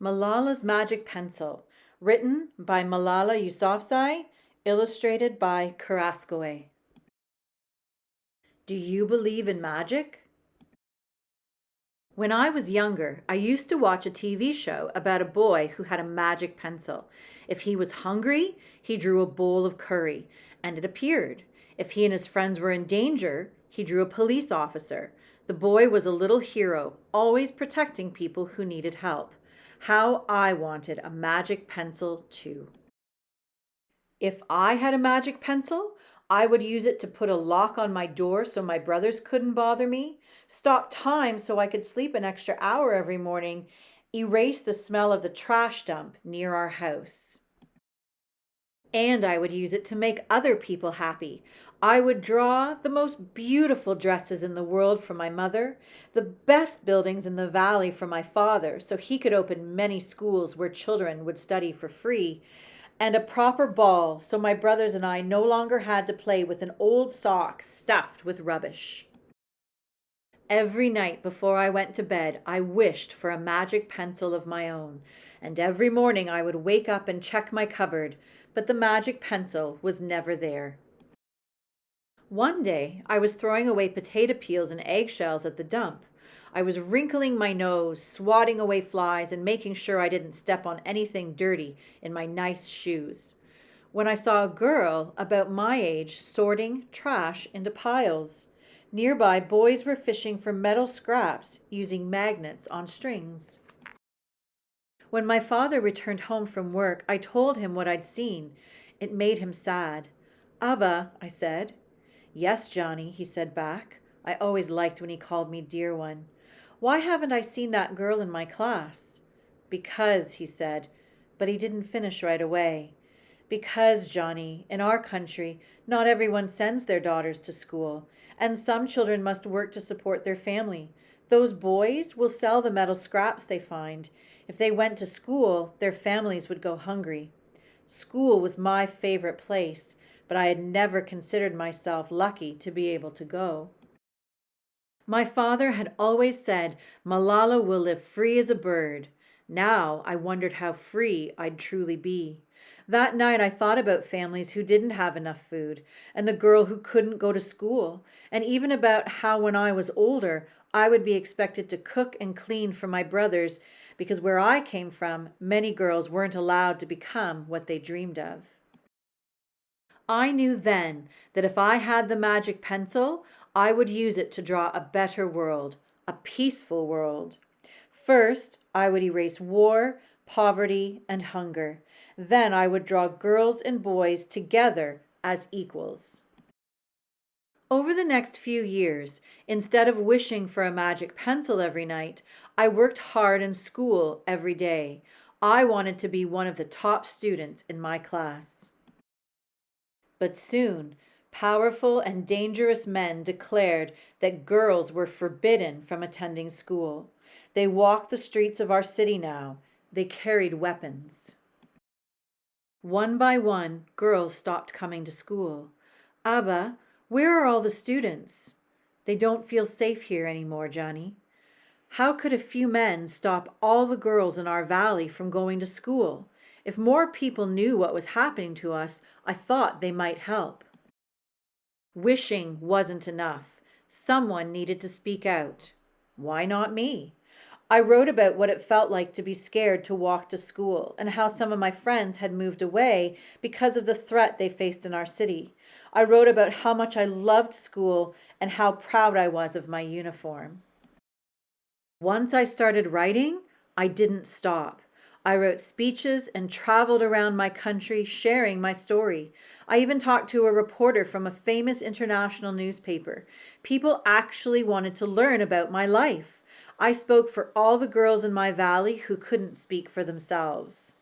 Malala's Magic Pencil, written by Malala Yousafzai, illustrated by Kerascoët. Do you believe in magic? When I was younger, I used to watch a TV show about a boy who had a magic pencil. If he was hungry, he drew a bowl of curry, and it appeared. If he and his friends were in danger, he drew a police officer. The boy was a little hero, always protecting people who needed help. How I wanted a magic pencil too. If I had a magic pencil, I would use it to put a lock on my door so my brothers couldn't bother me, stop time so I could sleep an extra hour every morning, erase the smell of the trash dump near our house. And I would use it to make other people happy. I would draw the most beautiful dresses in the world for my mother, the best buildings in the valley for my father, so he could open many schools where children would study for free, and a proper ball so my brothers and I no longer had to play with an old sock stuffed with rubbish. Every night before I went to bed, I wished for a magic pencil of my own, and every morning I would wake up and check my cupboard, but the magic pencil was never there. One day, I was throwing away potato peels and eggshells at the dump. I was wrinkling my nose, swatting away flies, and making sure I didn't step on anything dirty in my nice shoes, when I saw a girl about my age sorting trash into piles. Nearby, boys were fishing for metal scraps using magnets on strings. When my father returned home from work, I told him what I'd seen. It made him sad. "Abba," I said. "Yes, Johnny," he said back. I always liked when he called me dear one. "Why haven't I seen that girl in my class?" "Because," he said, but he didn't finish right away. "Because, Johnny, in our country, not everyone sends their daughters to school, and some children must work to support their family. Those boys will sell the metal scraps they find. If they went to school, their families would go hungry. School was my favorite place, but I had never considered myself lucky to be able to go." My father had always said, "Malala will live free as a bird." Now I wondered how free I'd truly be. That night I thought about families who didn't have enough food, and the girl who couldn't go to school, and even about how when I was older, I would be expected to cook and clean for my brothers, because where I came from, many girls weren't allowed to become what they dreamed of. I knew then that if I had the magic pencil, I would use it to draw a better world, a peaceful world. First, I would erase war, poverty, and hunger. Then I would draw girls and boys together as equals. Over the next few years, instead of wishing for a magic pencil every night, I worked hard in school every day. I wanted to be one of the top students in my class. But soon, powerful and dangerous men declared that girls were forbidden from attending school. They walked the streets of our city now. They carried weapons. One by one, girls stopped coming to school. "Abba, where are all the students?" "They don't feel safe here anymore, Johnny." How could a few men stop all the girls in our valley from going to school? If more people knew what was happening to us, I thought they might help. Wishing wasn't enough. Someone needed to speak out. Why not me? I wrote about what it felt like to be scared to walk to school and how some of my friends had moved away because of the threat they faced in our city. I wrote about how much I loved school and how proud I was of my uniform. Once I started writing, I didn't stop. I wrote speeches and traveled around my country sharing my story. I even talked to a reporter from a famous international newspaper. People actually wanted to learn about my life. I spoke for all the girls in my valley who couldn't speak for themselves.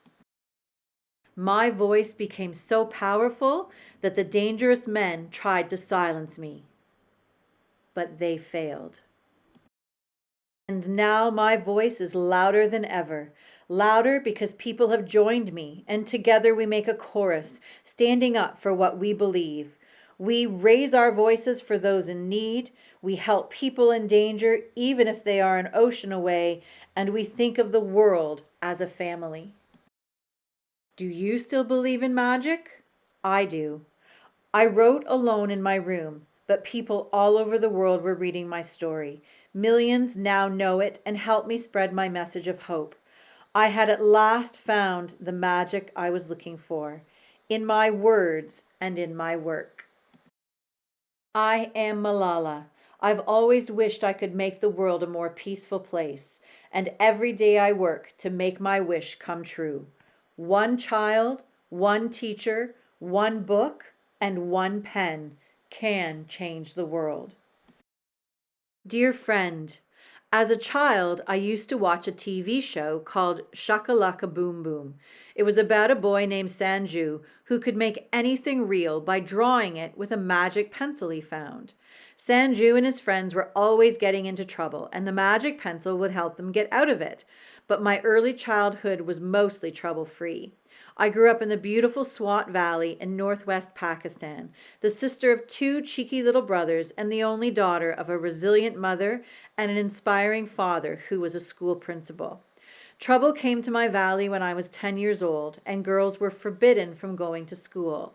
My voice became so powerful that the dangerous men tried to silence me. But they failed. And now my voice is louder than ever, louder because people have joined me, and together we make a chorus, standing up for what we believe. We raise our voices for those in need. We help people in danger, even if they are an ocean away, and we think of the world as a family. Do you still believe in magic? I do. I wrote alone in my room, but people all over the world were reading my story. Millions now know it and help me spread my message of hope. I had at last found the magic I was looking for in my words and in my work. I am Malala. I've always wished I could make the world a more peaceful place, and every day I work to make my wish come true. One child, one teacher, one book, and one pen can change the world. Dear friend, as a child, I used to watch a TV show called Shakalaka Boom Boom. It was about a boy named Sanju who could make anything real by drawing it with a magic pencil he found. Sanju and his friends were always getting into trouble, and the magic pencil would help them get out of it. But my early childhood was mostly trouble-free. I grew up in the beautiful Swat Valley in northwest Pakistan, the sister of two cheeky little brothers and the only daughter of a resilient mother and an inspiring father who was a school principal. Trouble came to my valley when I was 10 years old, and girls were forbidden from going to school.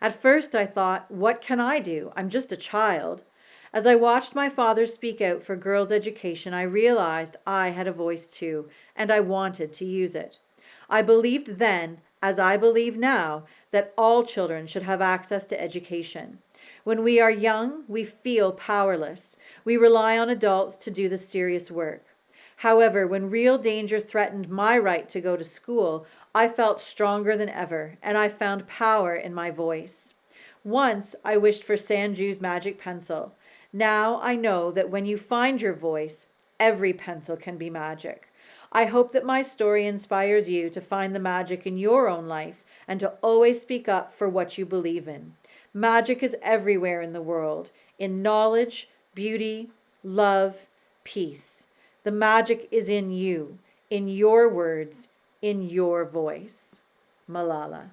At first I thought, what can I do? I'm just a child. As I watched my father speak out for girls' education, I realized I had a voice too, and I wanted to use it. I believed then, as I believe now, that all children should have access to education. When we are young, we feel powerless. We rely on adults to do the serious work. However, when real danger threatened my right to go to school, I felt stronger than ever, and I found power in my voice. Once I wished for Sanju's magic pencil. Now I know that when you find your voice, every pencil can be magic. I hope that my story inspires you to find the magic in your own life and to always speak up for what you believe in. Magic is everywhere in the world, in knowledge, beauty, love, peace. The magic is in you, in your words, in your voice. Malala.